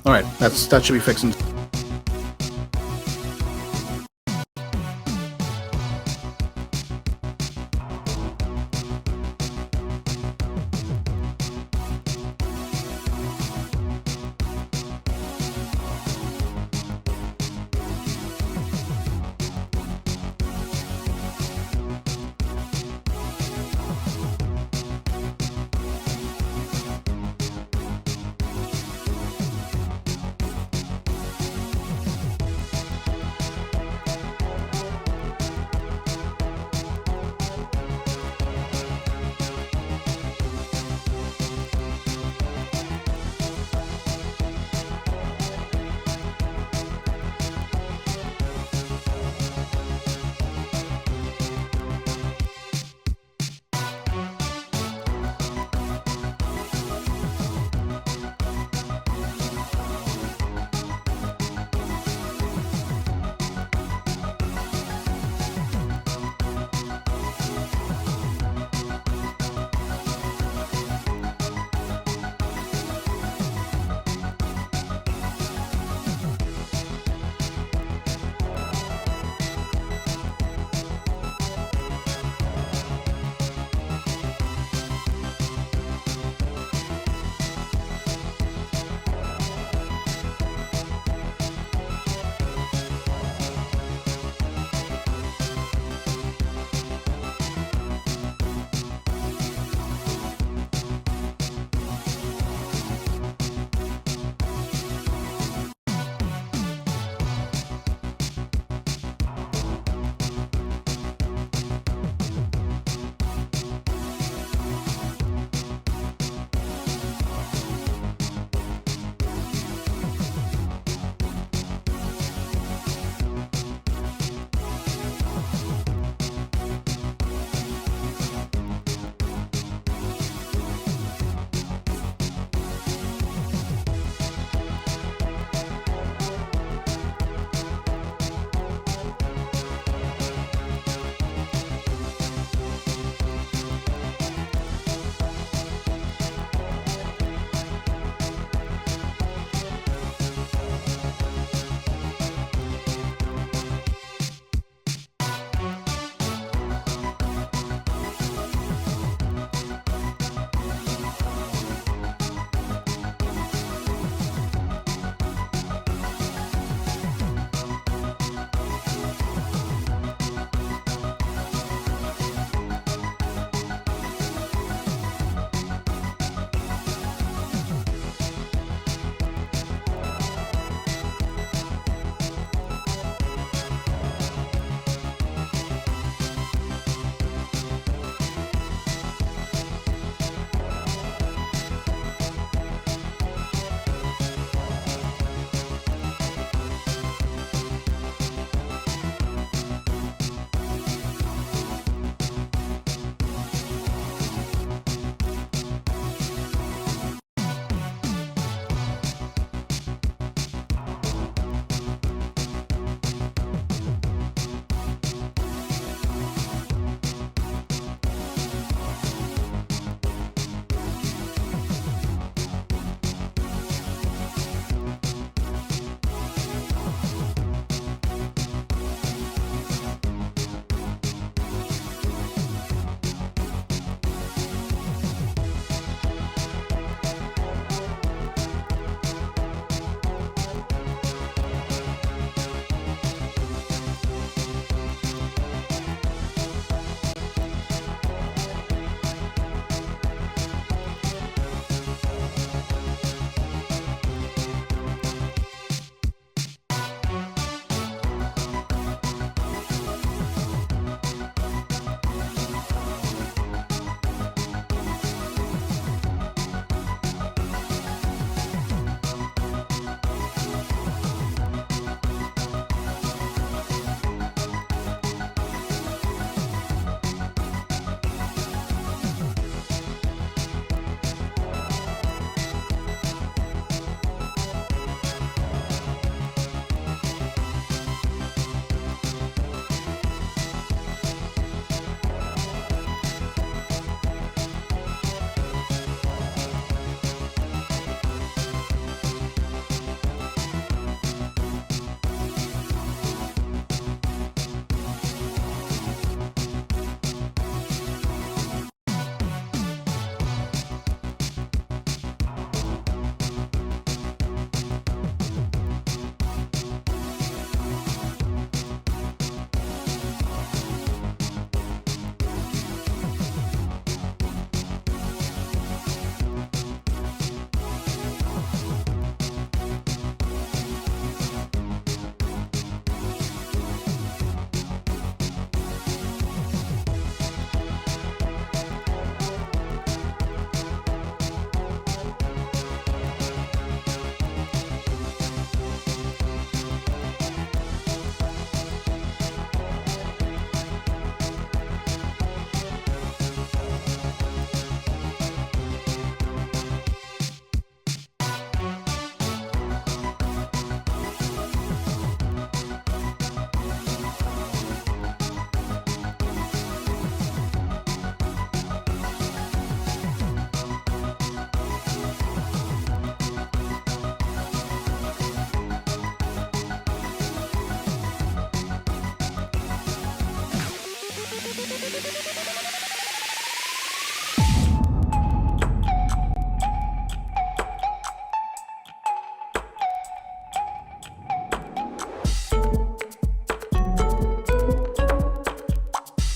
All right, that should be fixing.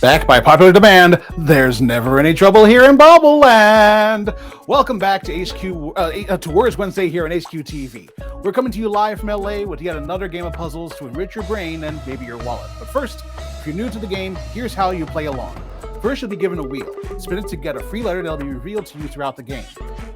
Back by popular demand, there's never any trouble here in Bubble Land. Welcome back to to Words Wednesday here on HQTV. We're coming to you live from LA with yet another game of puzzles to enrich your brain and maybe your wallet. But first, if you're new to the game, here's how you play along. First, you'll be given a wheel. Spin it to get a free letter that'll be revealed to you throughout the game.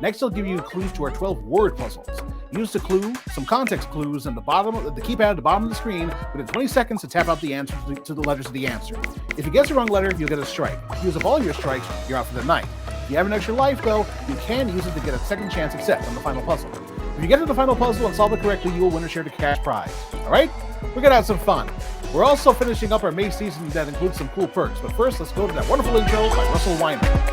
Next, they'll give you clues to our 12-word puzzles. Use the clue, some context clues, and the keypad at the bottom of the screen within 20 seconds to tap out the answer to the letters of the answer. If you guess the wrong letter, you'll get a strike. If you use up all your strikes, you're out for the night. If you have an extra life, though, you can use it to get a second chance at set on the final puzzle. If you get to the final puzzle and solve it correctly, you will win a share to cash prize. All right? We're going to have some fun. We're also finishing up our May season that includes some cool perks. But first, let's go to that wonderful intro by Russell Weiner.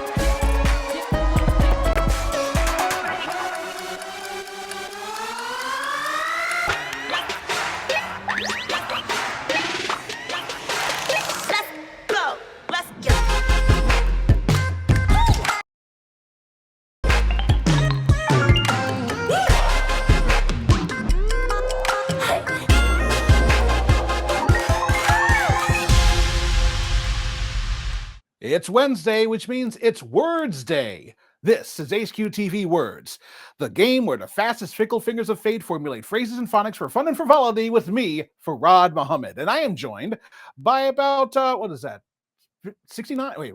It's Wednesday, which means it's Words Day. This is HQTV Words, the game where the fastest fickle fingers of fate formulate phrases and phonics for fun and frivolity with me, Farad Muhammad. And I am joined by about, 69? Wait,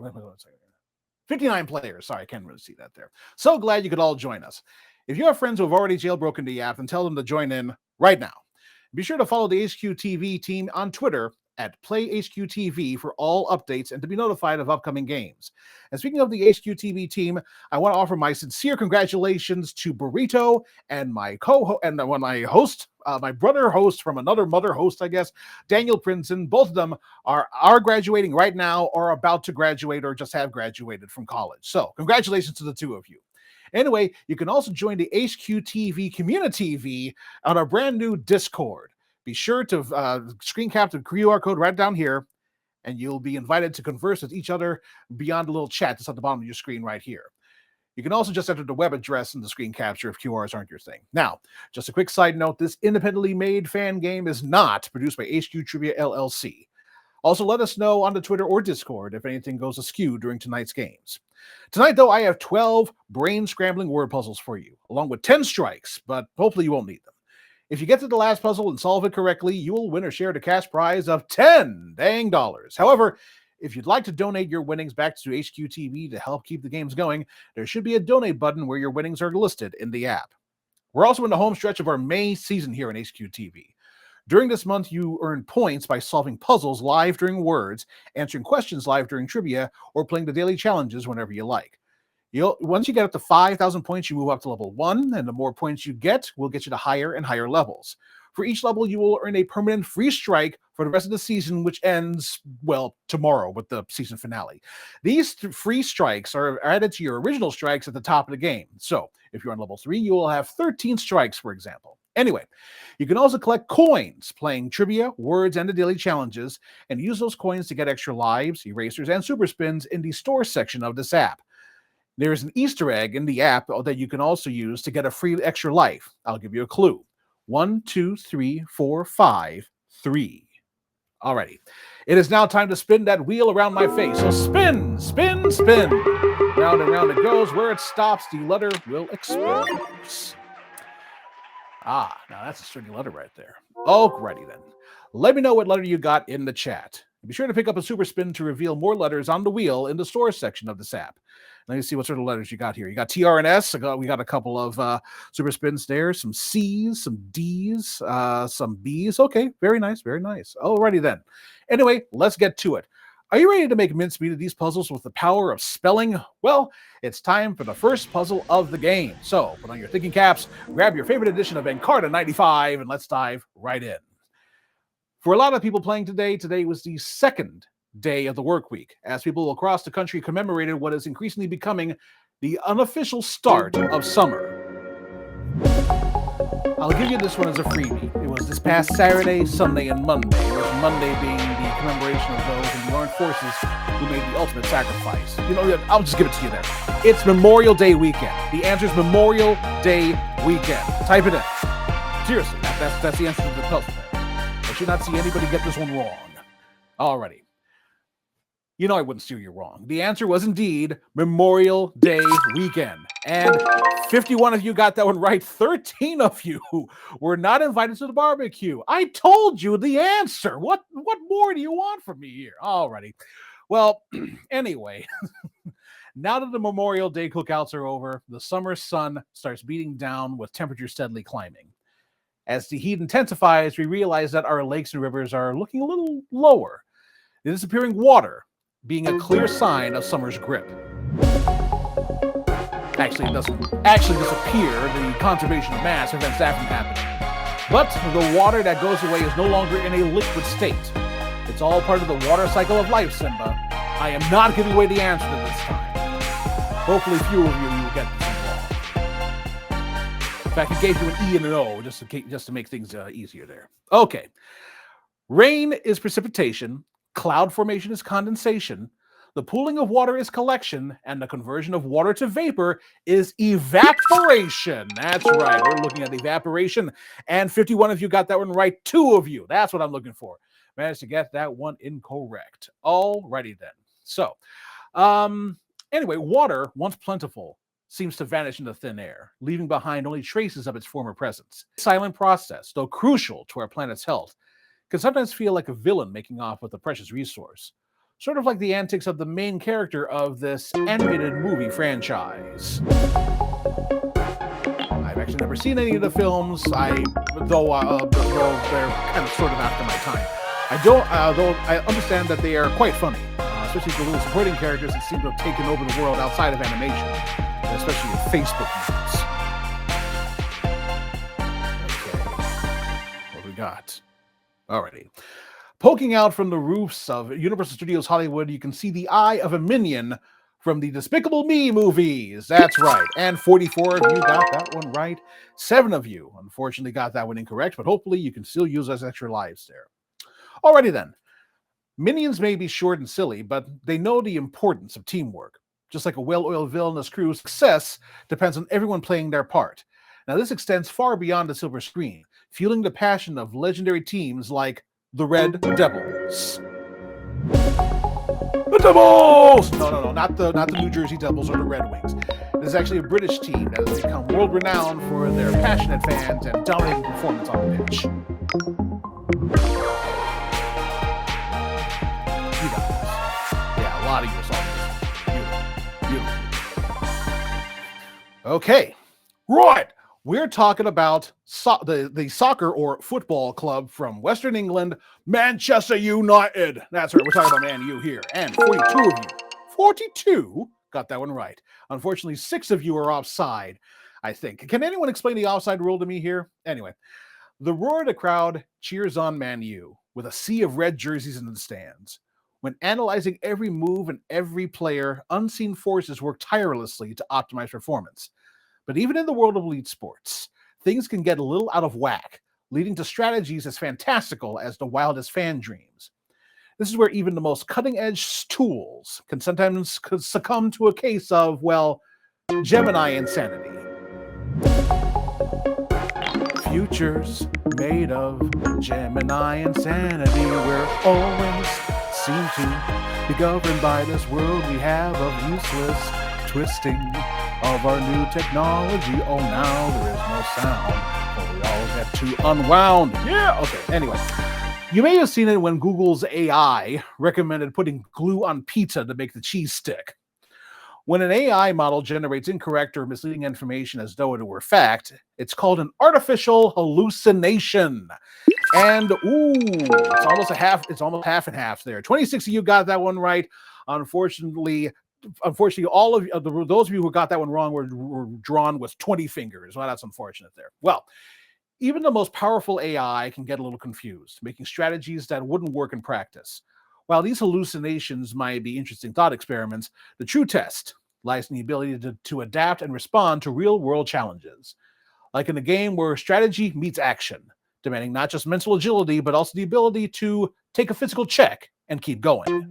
59 players. Sorry, I can't really see that there. So glad you could all join us. If you have friends who have already jailbroken the app, then tell them to join in right now. Be sure to follow the HQTV team on Twitter at PlayHQTV for all updates and to be notified of upcoming games. And speaking of the HQTV team, I want to offer my sincere congratulations to Burrito and my my brother host from another mother host, I guess, Daniel Princeton. Both of them are graduating right now or about to graduate or just have graduated from college. So congratulations to the two of you. Anyway, you can also join the HQTV Community on our brand new Discord. Be sure to screen cap the QR code right down here, and you'll be invited to converse with each other beyond the little chat that's at the bottom of your screen right here. You can also just enter the web address in the screen capture if QRs aren't your thing. Now, just a quick side note, this independently made fan game is not produced by HQ Trivia LLC. Also, let us know on the Twitter or Discord if anything goes askew during tonight's games. Tonight, though, I have 12 brain-scrambling word puzzles for you, along with 10 strikes, but hopefully you won't need them. If you get to the last puzzle and solve it correctly, you will win or share the cash prize of $10. However, if you'd like to donate your winnings back to HQTV to help keep the games going, there should be a donate button where your winnings are listed in the app. We're also in the home stretch of our May season here on HQTV. During this month, you earn points by solving puzzles live during Words, answering questions live during trivia, or playing the daily challenges whenever you like. Once you get up to 5,000 points, you move up to level 1, and the more points you get will get you to higher and higher levels. For each level, you will earn a permanent free strike for the rest of the season, which ends, well, tomorrow with the season finale. These free strikes are added to your original strikes at the top of the game. So if you're on level 3, you will have 13 strikes, for example. Anyway, you can also collect coins playing trivia, words, and the daily challenges, and use those coins to get extra lives, erasers, and super spins in the store section of this app. There's an Easter egg in the app that you can also use to get a free extra life. I'll give you a clue. 1, 2, 3, 4, 5, 3. Alrighty. It is now time to spin that wheel around my face. So spin, spin, spin. Round and round it goes. Where it stops, the letter will expose. Now that's a sturdy letter right there. Alrighty then. Let me know what letter you got in the chat. Be sure to pick up a super spin to reveal more letters on the wheel in the store section of this app. Let me see what sort of letters you got here. You got TR and S. We got a couple of super spins there. Some C's, some D's, some B's. Okay, very nice, very nice. Alrighty then. Anyway, let's get to it. Are you ready to make mincemeat of these puzzles with the power of spelling? Well, it's time for the first puzzle of the game. So put on your thinking caps, grab your favorite edition of Encarta 95, and let's dive right in. For a lot of people playing today was the second day of the work week, as people across the country commemorated what is increasingly becoming the unofficial start of summer. I'll give you this one as a freebie. It was this past Saturday, Sunday, and Monday, with Monday being the commemoration of those in the armed forces who made the ultimate sacrifice. I'll just give it to you there. It's Memorial Day weekend. The answer is Memorial Day weekend. Type it in. Seriously, that's the answer to the puzzle there. I should not see anybody get this one wrong. Alrighty. You know I wouldn't steer you wrong. The answer was indeed Memorial Day weekend. And 51 of you got that one right. 13 of you were not invited to the barbecue. I told you the answer. What more do you want from me here? Alrighty. Well, anyway, now that the Memorial Day cookouts are over, the summer sun starts beating down with temperatures steadily climbing. As the heat intensifies, we realize that our lakes and rivers are looking a little lower. The disappearing water being a clear sign of summer's grip. Actually, it doesn't disappear. The conservation of mass prevents that from happening. But the water that goes away is no longer in a liquid state. It's all part of the water cycle of life, Simba. I am not giving away the answer to this time. Hopefully few of you will get this involved. In fact, it gave you an E and an O just to make things easier there. Okay. Rain is precipitation. Cloud formation is condensation. The pooling of water is collection, and the conversion of water to vapor is evaporation. That's right. We're looking at evaporation, and 51 of you got that one right. 2 of you. That's what I'm looking for. Managed to get that one incorrect. Alrighty then. So, anyway, water, once plentiful, seems to vanish into thin air, leaving behind only traces of its former presence. Silent process, though crucial to our planet's health, can sometimes feel like a villain making off with a precious resource. Sort of like the antics of the main character of this animated movie franchise. I've actually never seen any of the films, though they're kind of sort of after my time. Though I understand that they are quite funny, especially the little supporting characters that seem to have taken over the world outside of animation, especially in Facebook memes. Okay, what we got? Alrighty. Poking out from the roofs of Universal Studios Hollywood, you can see the eye of a minion from the Despicable Me movies. That's right. And 44 of you got that one right. 7 of you, unfortunately, got that one incorrect, but hopefully you can still use those extra lives there. Alrighty then. Minions may be short and silly, but they know the importance of teamwork. Just like a well-oiled villainous crew's success depends on everyone playing their part. Now, this extends far beyond the silver screen, fueling the passion of legendary teams like the Red Devils. The Devils! No, not the New Jersey Devils or the Red Wings. This is actually a British team that has become world-renowned for their passionate fans and dominating performance on the pitch. You got this. Yeah, a lot of you saw this. Okay, right. We're talking about the soccer or football club from Western England, Manchester United. That's right, we're talking about Man U here. And 42 of you, 42, got that one right. Unfortunately, 6 of you are offside, I think. Can anyone explain the offside rule to me here? Anyway, the roar of the crowd cheers on Man U with a sea of red jerseys in the stands. When analyzing every move and every player, unseen forces work tirelessly to optimize performance. But even in the world of elite sports, things can get a little out of whack, leading to strategies as fantastical as the wildest fan dreams. This is where even the most cutting-edge tools can sometimes succumb to a case of, well, Gemini insanity. Futures made of Gemini insanity. We're always seem to be governed by this world we have of useless twisting of our new technology. Oh, now there is no sound, but we all get too unwound. Yeah, okay, anyway. You may have seen it when Google's AI recommended putting glue on pizza to make the cheese stick. When an AI model generates incorrect or misleading information as though it were fact, it's called an artificial hallucination. And, it's almost half and half there. 26 of you got that one right. Unfortunately, all of those of you who got that one wrong were drawn with 20 fingers. Well, that's unfortunate there. Well, even the most powerful AI can get a little confused, making strategies that wouldn't work in practice. While these hallucinations might be interesting thought experiments, the true test lies in the ability to adapt and respond to real-world challenges. Like in a game where strategy meets action, demanding not just mental agility, but also the ability to take a physical check and keep going.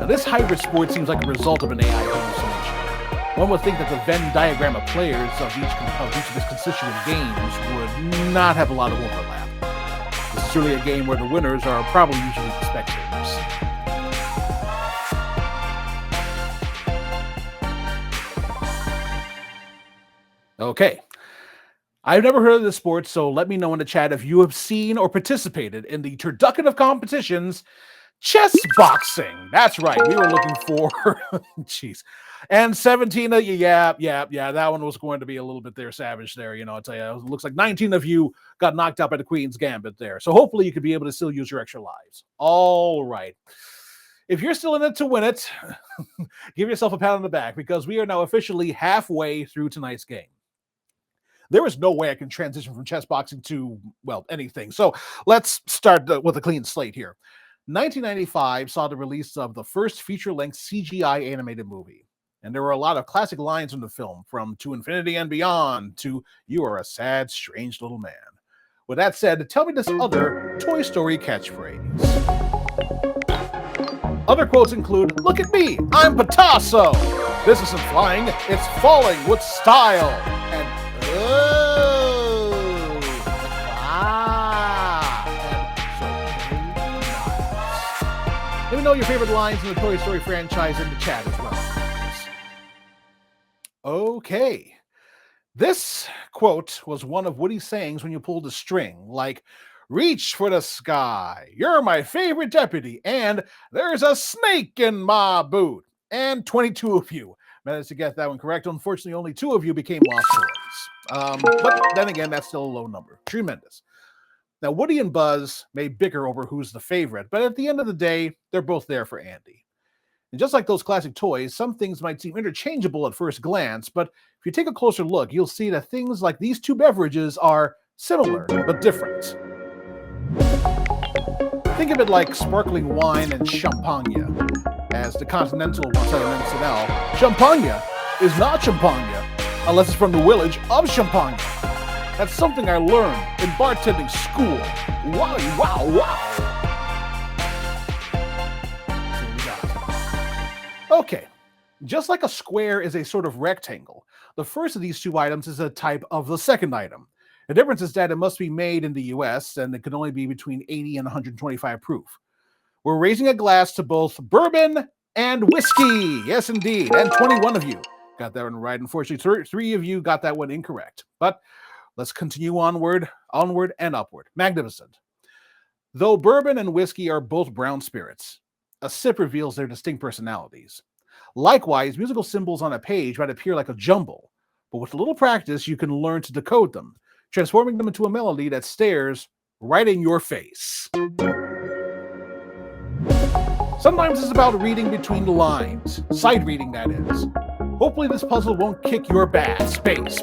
Now, this hybrid sport seems like a result of an AI hallucination. One would think that the Venn diagram of players of each of its constituent games would not have a lot of overlap. This is really a game where the winners are probably usually the spectators. Okay. I've never heard of this sport, so let me know in the chat if you have seen or participated in the turducken of competitions, chess boxing. That's right. We were looking for, jeez. And 17 of you, yeah. That one was going to be a little bit there, savage there. I'll tell you, it looks like 19 of you got knocked out by the Queen's Gambit there. So hopefully you could be able to still use your extra lives. All right. If you're still in it to win it, give yourself a pat on the back because we are now officially halfway through tonight's game. There is no way I can transition from chess boxing to, well, anything. So let's start with a clean slate here. 1995 saw the release of the first feature-length CGI animated movie. And there were a lot of classic lines in the film, from To Infinity and Beyond to You Are a Sad, Strange Little Man. With that said, tell me this other Toy Story catchphrase. Other quotes include, "Look at me, I'm Picasso. This isn't flying, it's falling with style." And let me know your favorite lines in the Toy Story franchise in the chat as well. Okay. This quote was one of Woody's sayings when you pulled a string, like, "Reach for the sky, you're my favorite deputy, and there's a snake in my boot." And 22 of you managed to get that one correct. Unfortunately, only 2 of you became lost toys. But then again, that's still a low number. Tremendous. Now, Woody and Buzz may bicker over who's the favorite, but at the end of the day, they're both there for Andy. And just like those classic toys, some things might seem interchangeable at first glance, but if you take a closer look, you'll see that things like these 2 beverages are similar but different. Think of it like sparkling wine and champagne. As the Continental once said in SNL, champagne is not champagne unless it's from the village of Champagne. That's something I learned in bartending school. Wow. Okay, just like a square is a sort of rectangle, the first of these 2 items is a type of the second item. The difference is that it must be made in the US and it can only be between 80 and 125 proof. We're raising a glass to both bourbon and whiskey. Yes, indeed. And 21 of you got that one right. Unfortunately, 3 of you got that one incorrect. But let's continue onward and upward. Magnificent. Though bourbon and whiskey are both brown spirits, a sip reveals their distinct personalities. Likewise, musical symbols on a page might appear like a jumble, but with a little practice, you can learn to decode them, transforming them into a melody that stares right in your face. Sometimes it's about reading between the lines, sight reading that is. Hopefully this puzzle won't kick your bass. Space.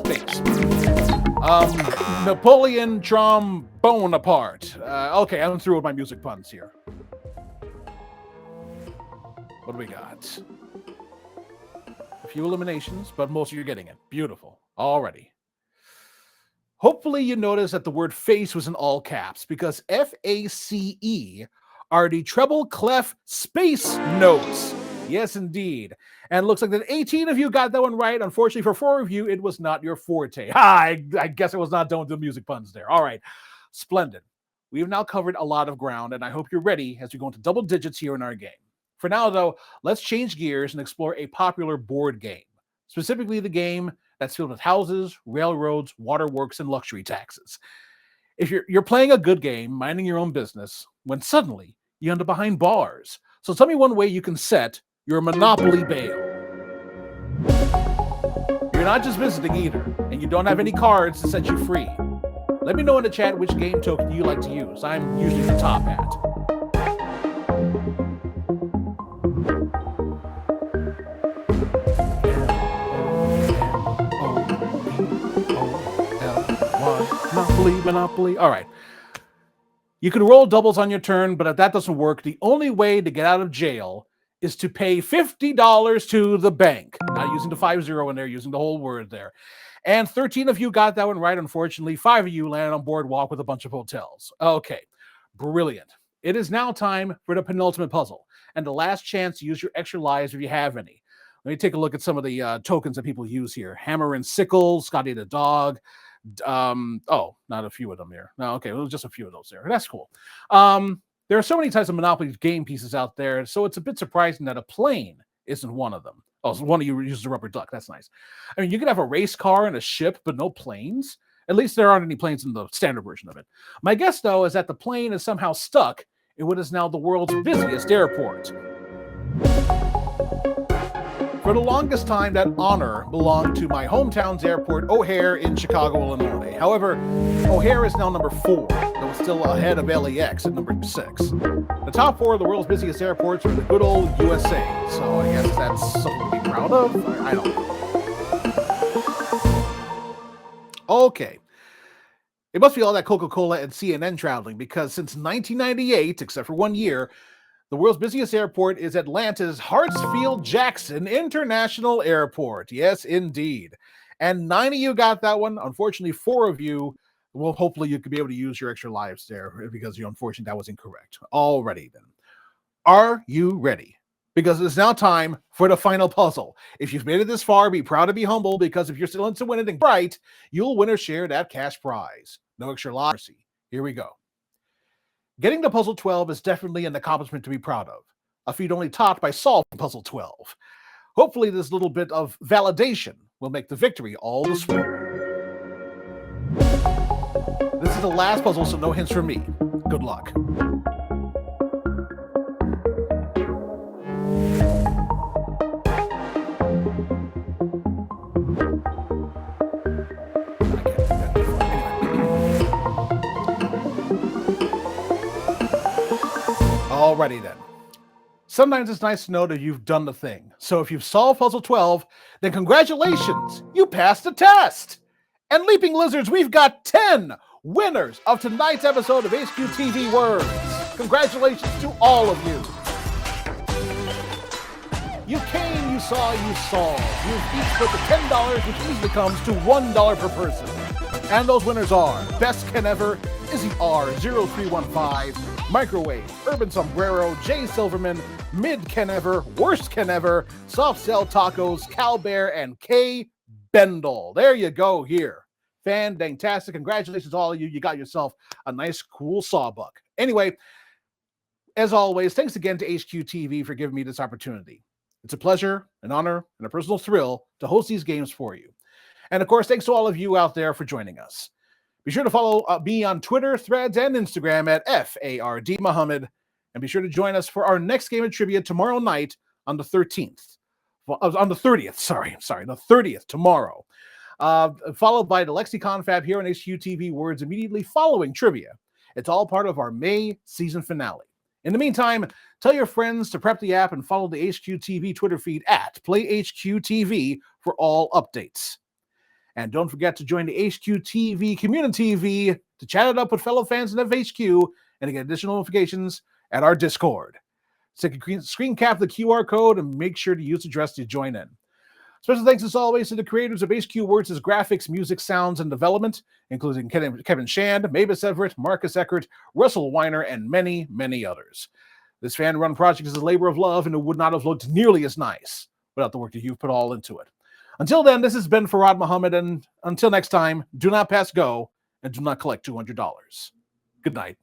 Napoleon trombone apart. Okay, I'm through with my music puns here. What do we got? A few eliminations, but most of you are getting it. Beautiful. Already. Hopefully you notice that the word face was in all caps, because FACE are the treble clef space notes. Yes, indeed. And it looks like that 18 of you got that one right. Unfortunately, for 4 of you, it was not your forte. I guess I was not done with the music puns there. All right. Splendid. We have now covered a lot of ground, and I hope you're ready as we go into double digits here in our game. For now, though, let's change gears and explore a popular board game, specifically the game that's filled with houses, railroads, waterworks, and luxury taxes. If you're playing a good game, minding your own business, when suddenly you end up behind bars. So tell me one way you can set your Monopoly bail. You're not just visiting either, and you don't have any cards to set you free. Let me know in the chat which game token you like to use. I'm usually the top hat. Monopoly. All right. You can roll doubles on your turn, but if that doesn't work, the only way to get out of jail is to pay $50 to the bank. Not using the 50 in there, using the whole word there. And 13 of you got that one right. Unfortunately, 5 of you landed on Boardwalk with a bunch of hotels. Okay, brilliant. It is now time for the penultimate puzzle and the last chance to use your extra lives if you have any. Let me take a look at some of the tokens that people use here. Hammer and Sickle, Scotty the Dog. Not a few of them here. No, okay, well, just a few of those there. That's cool. There are so many types of Monopoly game pieces out there, so it's a bit surprising that a plane isn't one of them. Oh, so one of you uses a rubber duck. That's nice. I mean, you could have a race car and a ship, but no planes. At least there aren't any planes in the standard version of it. My guess, though, is that the plane is somehow stuck in what is now the world's busiest airport. For the longest time, that honor belonged to my hometown's airport, O'Hare, in Chicago, Illinois. However, O'Hare is now number 4, though it's still ahead of LAX at number 6. The top 4 of the world's busiest airports are the good old USA, so I guess that's something to be proud of. I don't know. Okay. It must be all that Coca-Cola and CNN traveling, because since 1998, except for 1 year, the world's busiest airport is Atlanta's Hartsfield-Jackson International Airport. Yes, indeed. And 9 of you got that one. Unfortunately, 4 of you, well, hopefully you could be able to use your extra lives there, because unfortunately that was incorrect. Alrighty then. Are you ready? Because it's now time for the final puzzle. If you've made it this far, be proud to be humble, because if you're still in to win anything right, you'll win or share that cash prize. No extra mercy. Here we go. Getting to puzzle 12 is definitely an accomplishment to be proud of, a feat only topped by solving puzzle 12. Hopefully this little bit of validation will make the victory all the sweeter. This is the last puzzle, so no hints from me. Good luck. Alrighty then. Sometimes it's nice to know that you've done the thing. So if you've solved puzzle 12, then congratulations, you passed the test. And Leaping Lizards, we've got 10 winners of tonight's episode of HQTV Words. Congratulations to all of you. You came, you saw, you solved. You've each put the $10, which easily comes to $1 per person. And those winners are Best Ken Ever, Izzy R0315, Microwave, Urban Sombrero, Jay Silverman, Mid Ken Ever, Worst Ken Ever, Soft Cell Tacos, Cal Bear, and K Bendel. There you go here. Fan-dang-tastic. Congratulations to all of you. You got yourself a nice, cool sawbuck. Anyway, as always, thanks again to HQTV for giving me this opportunity. It's a pleasure, an honor, and a personal thrill to host these games for you. And of course, thanks to all of you out there for joining us. Be sure to follow me on Twitter, Threads, and Instagram at FARDMuhammad. And be sure to join us for our next game of trivia tomorrow night on the 13th. On the 30th, the 30th, tomorrow. Followed by the Lexicon Fab here on HQTV Words immediately following trivia. It's all part of our May season finale. In the meantime, tell your friends to prep the app and follow the HQTV Twitter feed at PlayHQTV for all updates. And don't forget to join the HQTV community to chat it up with fellow fans in FHQ and to get additional notifications at our Discord. So you can screen cap the QR code and make sure to use the address to join in. Special thanks as always to the creators of HQ Words' graphics, music, sounds, and development, including Kevin Shand, Mavis Everett, Marcus Eckert, Russell Weiner, and many, many others. This fan-run project is a labor of love, and it would not have looked nearly as nice without the work that you've put all into it. Until then, this has been Farad Muhammad, and until next time, do not pass go, and do not collect $200. Good night.